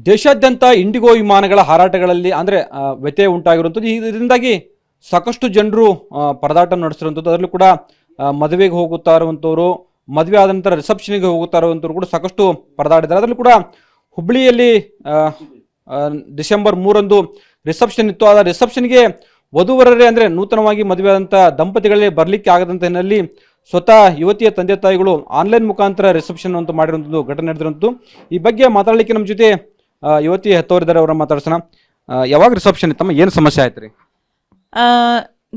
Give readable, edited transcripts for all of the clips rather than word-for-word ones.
ದೇಶಾದ್ಯಂತ ಇಂಡಿಗೋ ವಿಮಾನಗಳ ಹಾರಾಟಗಳಲ್ಲಿ ಅಂದರೆ ವ್ಯತ್ಯಯ ಉಂಟಾಗಿರುವಂಥದ್ದು. ಇದರಿಂದಾಗಿ ಸಾಕಷ್ಟು ಜನರು ಪರದಾಟ ನಡೆಸಿರುವಂಥದ್ದು. ಅದರಲ್ಲೂ ಕೂಡ ಮದುವೆಗೆ ಹೋಗುತ್ತಾ ಇರುವಂಥವ್ರು, ಮದುವೆ ಆದ ನಂತರ ರಿಸೆಪ್ಷನ್ಗೆ ಹೋಗುತ್ತಾ ಇರುವಂಥವ್ರು ಕೂಡ ಸಾಕಷ್ಟು ಪರದಾಡಿದ್ದಾರೆ. ಅದರಲ್ಲೂ ಕೂಡ ಹುಬ್ಬಳ್ಳಿಯಲ್ಲಿ ಡಿಸೆಂಬರ್ 3ರಂದು ರಿಸೆಪ್ಷನ್ ಇತ್ತು. ಆ ರಿಸೆಪ್ಷನ್ಗೆ ವಧುವರರೇ ಅಂದರೆ ನೂತನವಾಗಿ ಮದುವೆ ಆದಂಥ ದಂಪತಿಗಳೇ ಬರಲಿಕ್ಕೆ ಆಗದಂಥ ಹಿನ್ನೆಲೆಯಲ್ಲಿ ಸ್ವತಃ ಯುವತಿಯ ತಂದೆ ತಾಯಿಗಳು ಆನ್ಲೈನ್ ಮುಖಾಂತರ ರಿಸೆಪ್ಷನ್ ಅಂತ ಮಾಡಿರುವಂಥದ್ದು ಘಟನೆ ನಡೆದಿರುವಂಥದ್ದು. ಈ ಬಗ್ಗೆ ಮಾತಾಡಲಿಕ್ಕೆ ನಮ್ಮ ಜೊತೆ ಯುವತಿ ಹೆತ್ತವರಿದ್ದಾರೆ, ಅವರ ಮಾತಾಡ್ಸೋಣ. ಯಾವಾಗ ರಿಸೆಪ್ಷನ್ ಇತ್ತಮ್ಮ, ಏನು ಸಮಸ್ಯೆ ಆಯ್ತು ರೀ?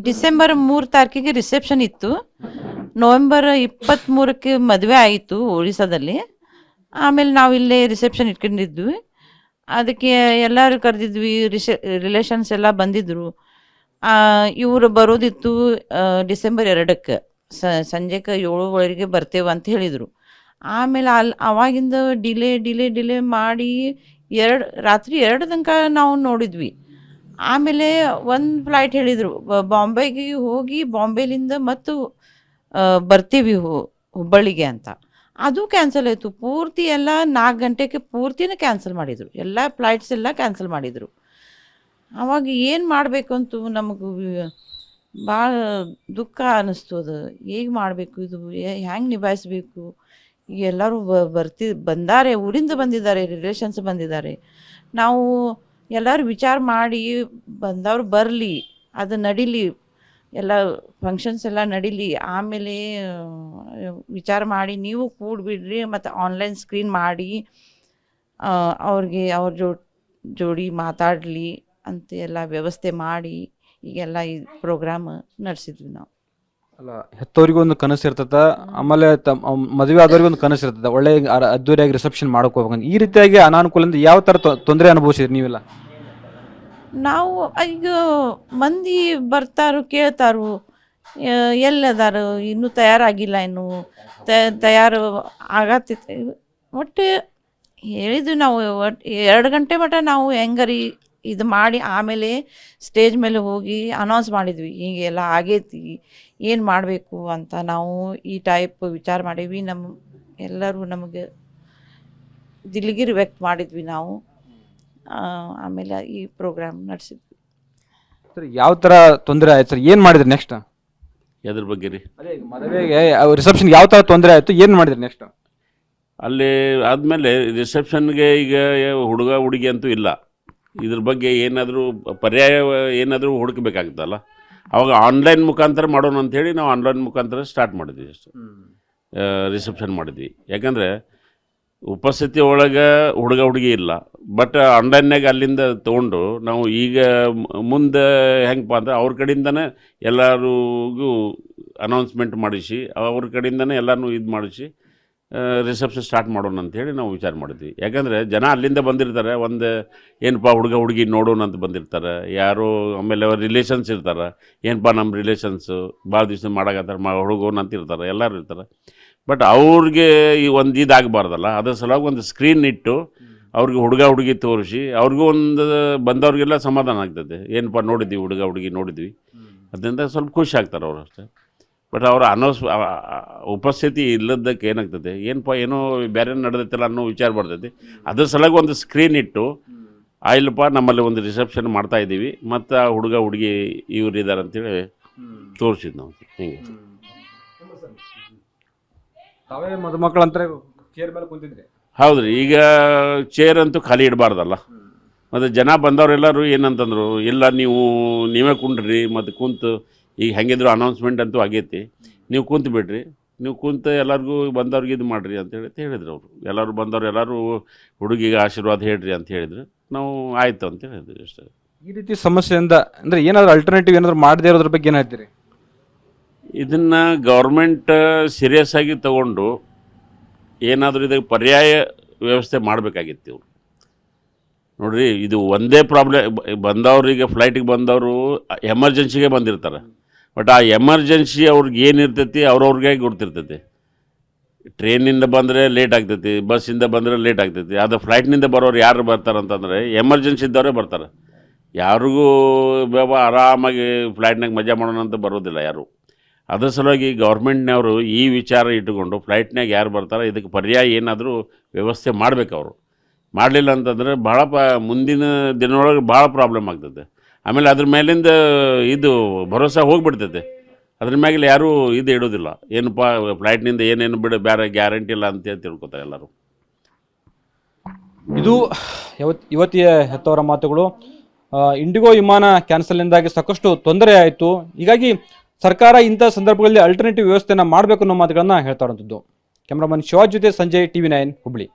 ಡಿಸೆಂಬರ್ 3 ತಾರೀಕಿಗೆ ರಿಸೆಪ್ಷನ್ ಇತ್ತು. ನವೆಂಬರ್ 23ಕ್ಕೆ ಮದುವೆ ಆಯಿತು ಒರಿಸ್ಸಾದಲ್ಲಿ. ಆಮೇಲೆ ನಾವು ಇಲ್ಲೇ ರಿಸೆಪ್ಷನ್ ಇಟ್ಕೊಂಡಿದ್ವಿ. ಅದಕ್ಕೆ ಎಲ್ಲರೂ ಕರೆದಿದ್ವಿ, ರಿಲೇಷನ್ಸ್ ಎಲ್ಲ ಬಂದಿದ್ದರು. ಇವರು ಬರೋದಿತ್ತು ಡಿಸೆಂಬರ್ 2ಕ್ಕೆ ಸಂಜೆಗೆ 7 ಬರ್ತೇವೆ ಅಂತ ಹೇಳಿದರು. ಆಮೇಲೆ ಅವಾಗಿಂದ ಡಿಲೇ ಮಾಡಿ ರಾತ್ರಿ 2 ತನಕ ನಾವು ನೋಡಿದ್ವಿ. ಆಮೇಲೆ ಒಂದು ಫ್ಲೈಟ್ ಹೇಳಿದರು ಬಾಂಬೆಗೆ ಹೋಗಿ ಬಾಂಬೆಲಿಂದ ಮತ್ತು ಬರ್ತೀವಿ ಹುಬ್ಬಳ್ಳಿಗೆ ಅಂತ. ಅದು ಕ್ಯಾನ್ಸಲ್ ಆಯಿತು. ಪೂರ್ತಿ ಎಲ್ಲ 4 ಗಂಟೆಗೆ ಪೂರ್ತಿನೇ ಕ್ಯಾನ್ಸಲ್ ಮಾಡಿದರು. ಎಲ್ಲ ಫ್ಲೈಟ್ಸ್ ಎಲ್ಲ ಕ್ಯಾನ್ಸಲ್ ಮಾಡಿದರು. ಆವಾಗ ಏನು ಮಾಡಬೇಕು ಅಂತೂ ನಮಗೂ ಭಾಳ ದುಃಖ ಅನ್ನಿಸ್ತು. ಅದು ಹೇಗೆ ಮಾಡಬೇಕು, ಇದು ಹೆಂಗೆ ನಿಭಾಯಿಸ್ಬೇಕು? ಈಗ ಎಲ್ಲರೂ ಬಂದಾರೆ, ಊರಿಂದ ಬಂದಿದ್ದಾರೆ, ರಿಲೇಷನ್ಸ್ ಬಂದಿದ್ದಾರೆ. ನಾವು ಎಲ್ಲರೂ ವಿಚಾರ ಮಾಡಿ ಬಂದವ್ರು ಬರಲಿ, ಅದು ನಡೀಲಿ, ಎಲ್ಲ ಫಂಕ್ಷನ್ಸ್ ಎಲ್ಲ ನಡೀಲಿ. ಆಮೇಲೆ ವಿಚಾರ ಮಾಡಿ ನೀವು ಕೂಡಿಬಿಡ್ರಿ ಮತ್ತು ಆನ್ಲೈನ್ ಸ್ಕ್ರೀನ್ ಮಾಡಿ ಅವ್ರ ಜೋಡಿ ಮಾತಾಡಲಿ ಅಂತ ಎಲ್ಲ ವ್ಯವಸ್ಥೆ ಮಾಡಿ ಈಗೆಲ್ಲ ಈ ಪ್ರೋಗ್ರಾಮ್ ನಡೆಸಿದ್ವಿ ನಾವು. ಅಲ್ಲ, ಹೆತ್ತವರಿಗೂ ಒಂದು ಕನಸು ಇರ್ತದ, ಆಮೇಲೆ ಮದುವೆ ಆದವ್ರಿಗೆ ಒಂದು ಕನಸು ಇರ್ತದೆ, ಒಳ್ಳೆ ಅದ್ದೂರಿಯಾಗಿ ರಿಸೆಪ್ಷನ್ ಮಾಡಕ್ಕೆ ಹೋಗ್ಬೇಕಂತ. ಈ ರೀತಿಯಾಗಿ ಅನಾನುಕೂಲದಿಂದ ಯಾವ ಥರ ತೊಂದರೆ ಅನುಭವಿಸಿದ್ರಿ ನೀವೆಲ್ಲ? ನಾವು ಈಗ ಮಂದಿ ಬರ್ತಾರು, ಕೇಳ್ತಾರು ಎಲ್ಲದಾರು, ಇನ್ನೂ ತಯಾರಾಗಿಲ್ಲ, ಇನ್ನೂ ತಯಾರು ಆಗತ್ತೈತೆ. ಒಟ್ಟು ಹೇಳಿದ್ವಿ ನಾವು 2 ಗಂಟೆ ಮಟ್ಟ ನಾವು ಹೆಂಗರಿ ಇದು ಮಾಡಿ ಆಮೇಲೆ ಸ್ಟೇಜ್ ಮೇಲೆ ಹೋಗಿ ಅನೌನ್ಸ್ ಮಾಡಿದ್ವಿ, ಹೀಗೆಲ್ಲ ಆಗೈತಿ, ಏನು ಮಾಡಬೇಕು ಅಂತ ನಾವು ಈ ಟೈಪ್ ವಿಚಾರ ಮಾಡೀವಿ. ಎಲ್ಲರೂ ನಮಗೆ ದಿಲ್ಗಿರಿ ವ್ಯಕ್ತ ಮಾಡಿದ್ವಿ ನಾವು. ಆಮೇಲೆ ಈ ಪ್ರೋಗ್ರಾಮ್ ನಡೆಸಿದ್ವಿ. ಸರ್, ಯಾವ ಥರ ತೊಂದರೆ ಆಯ್ತು ಸರ್? ಏನು ಮಾಡಿದ್ರಿ ನೆಕ್ಸ್ಟ್? ಎದ್ರ ಬಗ್ಗೆ ರೀ? ಅದೇ ಮದುವೆಗೆ ರಿಸೆಪ್ಷನ್ ಯಾವ ಥರ ತೊಂದರೆ ಆಯಿತು, ಏನು ಮಾಡಿದ್ರಿ ನೆಕ್ಸ್ಟ್? ಅಲ್ಲಿ ಆದಮೇಲೆ ರಿಸೆಪ್ಷನ್ಗೆ ಈಗ ಹುಡುಗ ಹುಡುಗಿ ಅಂತೂ ಇಲ್ಲ. ಇದ್ರ ಬಗ್ಗೆ ಏನಾದರೂ ಪರ್ಯಾಯ ಏನಾದರೂ ಹುಡುಕಬೇಕಾಗುತ್ತಲ್ಲ. ಅವಾಗ ಆನ್ಲೈನ್ ಮುಖಾಂತರ ಮಾಡೋಣ ಅಂಥೇಳಿ ನಾವು ಆನ್ಲೈನ್ ಮುಖಾಂತರ ಸ್ಟಾರ್ಟ್ ಮಾಡಿದ್ವಿ. ಅಷ್ಟು ರಿಸೆಪ್ಷನ್ ಮಾಡಿದ್ವಿ. ಯಾಕಂದರೆ ಉಪಸ್ಥಿತಿ ಒಳಗೆ ಹುಡುಗ ಹುಡುಗಿ ಇಲ್ಲ, ಬಟ್ ಆನ್ಲೈನ್ನಾಗ ಅಲ್ಲಿಂದ ತೊಗೊಂಡು ನಾವು ಈಗ ಮುಂದೆ ಹೆಂಗಪ್ಪ ಅಂದ್ರೆ ಅವ್ರ ಕಡೆಯಿಂದನೇ ಎಲ್ಲರಿಗೂ ಅನೌನ್ಸ್ಮೆಂಟ್ ಮಾಡಿಸಿ, ಅವ್ರ ಕಡೆಯಿಂದನೇ ಎಲ್ಲನೂ ಇದು ಮಾಡಿಸಿ ರಿಸೆಪ್ಷನ್ ಸ್ಟಾರ್ಟ್ ಮಾಡೋಣ ಅಂಥೇಳಿ ನಾವು ವಿಚಾರ ಮಾಡಿದ್ವಿ. ಯಾಕಂದರೆ ಜನ ಅಲ್ಲಿಂದ ಬಂದಿರ್ತಾರೆ, ಒಂದು ಏನಪ್ಪ ಹುಡುಗ ಹುಡುಗಿ ನೋಡೋಣ ಅಂತ ಬಂದಿರ್ತಾರೆ ಯಾರು. ಆಮೇಲೆ ಅವ್ರ ರಿಲೇಷನ್ಸ್ ಇರ್ತಾರೆ, ಏನಪ್ಪ ನಮ್ಮ ರಿಲೇಷನ್ಸು ಭಾಳ ದಿವಸ ಮಾಡಾಕತ್ತಾರೆ, ಹುಡುಗೋನ್ ಅಂತ ಇರ್ತಾರೆ, ಎಲ್ಲರೂ ಇರ್ತಾರೆ. ಬಟ್ ಅವ್ರಿಗೆ ಈ ಒಂದು ಇದಾಗಬಾರ್ದಲ್ಲ, ಅದ್ರ ಸಲುವಾಗಿ ಒಂದು ಸ್ಕ್ರೀನ್ ಇಟ್ಟು ಅವ್ರಿಗೆ ಹುಡುಗ ಹುಡುಗಿ ತೋರಿಸಿ ಅವ್ರಿಗೂ ಒಂದು ಬಂದವ್ರಿಗೆಲ್ಲ ಸಮಾಧಾನ ಆಗ್ತದೆ. ಏನಪ್ಪ ನೋಡಿದ್ವಿ, ಹುಡುಗ ಹುಡುಗಿ ನೋಡಿದ್ವಿ, ಅದರಿಂದ ಸ್ವಲ್ಪ ಖುಷಿ ಆಗ್ತಾರೆ ಅವರು ಅಷ್ಟೇ. ಬಟ್ ಅವರ ಉಪಸ್ಥಿತಿ ಇಲ್ಲದಕ್ಕೆ ಏನಾಗ್ತದೆ, ಏನಪ್ಪ ಏನೋ ಬೇರೆ ನಡೆದೈತಲ್ಲ ಅನ್ನೋ ವಿಚಾರ ಬರ್ತೈತಿ. ಅದ್ರ ಸಲುವಾಗಿ ಒಂದು ಸ್ಕ್ರೀನ್ ಇಟ್ಟು ಇಲ್ಲಪ್ಪ ನಮ್ಮಲ್ಲಿ ಒಂದು ರಿಸೆಪ್ಷನ್ ಮಾಡ್ತಾಯಿದ್ದೀವಿ ಮತ್ತು ಆ ಹುಡುಗ ಹುಡುಗಿ ಇವ್ರು ಇದ್ದಾರೆ ಅಂತೇಳಿ ತೋರಿಸಿದ್ದು ನಾವು. ಹಿಂಗೆ ಮದುಮಕ್ಕಳು ಅಂತಾರೆ ಚೇರ್ ಮೇಲೆ ಕುಂತಿದ್ರಿ? ಹೌದು ರೀ. ಈಗ ಚೇರ್ ಅಂತೂ ಖಾಲಿ ಇಡಬಾರ್ದಲ್ಲ. ಮತ್ತು ಜನ ಬಂದವರೆಲ್ಲರೂ ಏನಂತಂದರು, ಇಲ್ಲ ನೀವೇ ಕುಂಡ್ರಿ, ಮತ್ತು ಕುಂತು ಈಗ ಹೆಂಗಿದ್ರು ಅನೌನ್ಸ್ಮೆಂಟ್ ಅಂತೂ ಆಗೈತಿ, ನೀವು ಕುಂತು ಬಿಡ್ರಿ, ನೀವು ಕುಂತು ಎಲ್ಲರಿಗೂ ಬಂದವ್ರಿಗೆ ಇದು ಮಾಡಿರಿ ಅಂತೇಳಿ ಹೇಳಿದ್ರು ಅವರು. ಎಲ್ಲರೂ ಬಂದವ್ರು ಎಲ್ಲರೂ ಹುಡುಗಿಗೆ ಆಶೀರ್ವಾದ ಹೇಳ್ರಿ ಅಂತ ಹೇಳಿದ್ರು. ನಾವು ಆಯಿತು ಅಂತ ಹೇಳಿದ್ವಿ ಅಷ್ಟೇ. ಈ ರೀತಿ ಸಮಸ್ಯೆಯಿಂದ ಅಂದರೆ ಏನಾದರೂ ಅಲ್ಟರ್ನೇಟಿವ್ ಏನಾದರೂ ಮಾಡದೇ ಇರೋದ್ರ ಬಗ್ಗೆ ಏನು ಹೇಳ್ತೀರಿ? ಇದನ್ನು ಗೌರ್ಮೆಂಟ್ ಸೀರಿಯಸ್ ಆಗಿ ತಗೊಂಡು ಏನಾದರೂ ಇದಕ್ಕೆ ಪರ್ಯಾಯ ವ್ಯವಸ್ಥೆ ಮಾಡಬೇಕಾಗಿತ್ತು ಇವರು. ನೋಡಿರಿ, ಇದು ಒಂದೇ ಪ್ರಾಬ್ಲಮ್. ಬಂದವ್ರಿಗೆ ಫ್ಲೈಟಿಗೆ ಬಂದವರು ಎಮರ್ಜೆನ್ಸಿಗೆ ಬಂದಿರ್ತಾರೆ, ಬಟ್ ಆ ಎಮರ್ಜೆನ್ಸಿ ಅವ್ರಿಗೆ ಏನಿರ್ತೈತಿ ಅವ್ರವ್ರಿಗೆ ಗೊತ್ತಿರ್ತೈತಿ. ಟ್ರೈನಿಂದ ಬಂದರೆ ಲೇಟ್ ಆಗ್ತೈತಿ, ಬಸ್ಸಿಂದ ಬಂದರೆ ಲೇಟ್ ಆಗ್ತೈತಿ. ಅದು ಫ್ಲೈಟ್ನಿಂದ ಬರೋರು ಯಾರು ಬರ್ತಾರೆ ಅಂತಂದರೆ ಎಮರ್ಜೆನ್ಸಿ ಇದ್ದವರೇ ಬರ್ತಾರೆ. ಯಾರಿಗೂ ಆರಾಮಾಗಿ ಫ್ಲೈಟ್ನಾಗ ಮಜಾ ಮಾಡೋಣ ಅಂತ ಬರೋದಿಲ್ಲ ಯಾರು. ಅದರ ಸಲುವಾಗಿ ಗೌರ್ಮೆಂಟ್ನವರು ಈ ವಿಚಾರ ಇಟ್ಟುಕೊಂಡು ಫ್ಲೈಟ್ನಾಗ ಯಾರು ಬರ್ತಾರೆ ಇದಕ್ಕೆ ಪರ್ಯಾಯ ಏನಾದರೂ ವ್ಯವಸ್ಥೆ ಮಾಡಬೇಕು ಅವರು. ಮಾಡಲಿಲ್ಲ ಅಂತಂದರೆ ಭಾಳ ಮುಂದಿನ ದಿನದೊಳಗೆ ಭಾಳ ಪ್ರಾಬ್ಲಮ್ ಆಗ್ತದೆ. ಆಮೇಲೆ ಅದ್ರ ಮೇಲಿಂದ ಇದು ಭರೋಸೆ ಹೋಗಿಬಿಡ್ತೈತೆ. ಅದ್ರ ಮ್ಯಾಗೆ ಯಾರೂ ಇದು ಇಡೋದಿಲ್ಲ, ಏನಪ್ಪ ಫ್ಲೈಟ್ನಿಂದ ಏನೇನು ಬೇರೆ ಗ್ಯಾರಂಟಿ ಇಲ್ಲ ಅಂತೇಳಿ ತಿಳ್ಕೊತಾರೆ ಎಲ್ಲರೂ. ಇದು ಇವತ್ತಿಯ ಹೆತ್ತವರ ಮಾತುಗಳು. ಇಂಡಿಗೋ ವಿಮಾನ ಕ್ಯಾನ್ಸಲ್ನಿಂದಾಗಿ ಸಾಕಷ್ಟು ತೊಂದರೆ ಆಯಿತು. ಹೀಗಾಗಿ ಸರ್ಕಾರ ಇಂಥ ಸಂದರ್ಭಗಳಲ್ಲಿ ಅಲ್ಟರ್ನೇಟಿವ್ ವ್ಯವಸ್ಥೆಯನ್ನು ಮಾಡಬೇಕು ಅನ್ನೋ ಮಾತುಗಳನ್ನು ಹೇಳ್ತಾ ಇರುವಂಥದ್ದು. ಕ್ಯಾಮ್ರಾಮನ್ ಶಿವಾಜ್ ಜೊತೆ ಸಂಜಯ್, TV9 ಹುಬ್ಳಿ.